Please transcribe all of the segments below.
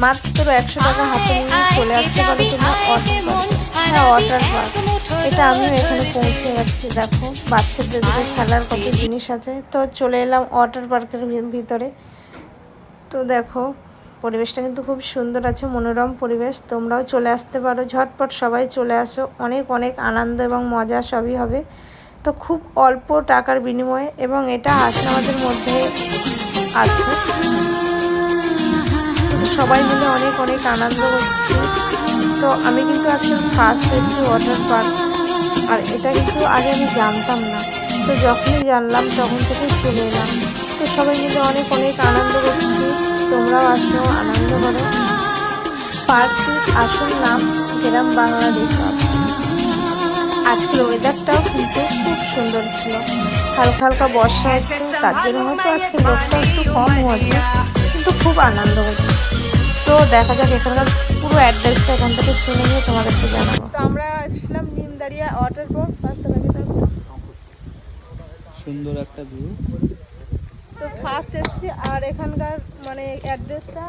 মাত্র 100 টাকা হাতে নিয়ে চলে আসতে পারো তোমরা ওয়াটার পার্ক। হ্যাঁ, ওয়াটার পার্ক, এটা আমিও এখানে পৌঁছে গেছি। দেখো বাচ্চাদের খেলার কত জিনিস আছে। তো চলে এলাম ওয়াটার পার্কের ভিতরে। তো দেখো পরিবেশটা কিন্তু খুব সুন্দর আছে, মনোরম পরিবেশ। তোমরাও চলে আসতে পারো, ঝটপট সবাই চলে আসো। অনেক অনেক আনন্দ এবং মজা সবই হবে। তো খুব অল্প টাকার বিনিময়ে, এবং এটা হাসনাবাদের মধ্যে আছে। সবাই মিলে অনেক অনেক আনন্দ করছি। তো আমি কিন্তু আজকে ফার্স্ট এসেছি ওয়াটার পার্ক, আর এটা কিন্তু আগে আমি জানতাম না। তো যখনই জানলাম তখন থেকে চলে এলাম। তো সবাই মিলে অনেক অনেক আনন্দ করছি। তোমরাও আসো, আনন্দ করো। পার্কটির আসল নাম গ্রাম বাংলা রিসর্ট। আজকের ওয়েদারটাও কিন্তু খুব সুন্দর ছিল, হালকা হালকা বর্ষা হচ্ছে, তার জন্য হয়তো আজকে লোকটা একটু কম হয়েছে, কিন্তু খুব আনন্দ হচ্ছে। তো দেখা যাক এখানকার পুরো অ্যাড্রেসটা এখান থেকে শুনে নিয়ে তোমাদেরকে জানাবো। তো আমরা আসলাম নিমদারিয়া ওয়াটার পার্ক। সুন্দর একটা ভিউ। তো ফার্স্ট এসছি, আর এখানকার মানে অ্যাড্রেসটা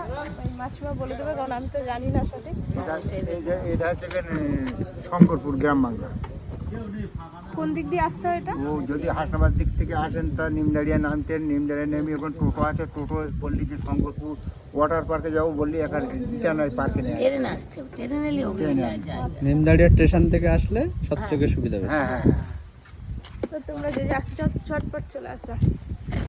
মাসিমা বলে দেবে, কারণ আমি তো জানি না সঠিক। এটা হচ্ছে শঙ্করপুর গ্রাম বাংলা। কোন দিক দিয়ে আসতে হয় এটা? ও যদি হাসনাবাদ দিক থেকে আসেন তা নিমদারিয়া নামতেন, নিমদারিয়া নেমে এখন টোটো আছে, টোটো বললি যে শঙ্করপুর ওয়াটার পার্কে যাবো, বললি এখানে নয় পার্কে নেই, নিমদাড়িয়া স্টেশন থেকে আসলে সবথেকে সুবিধা হবে। হ্যাঁ হ্যাঁ। তো তোমরা যে আসতে চাও ঝটপট চলে আসো।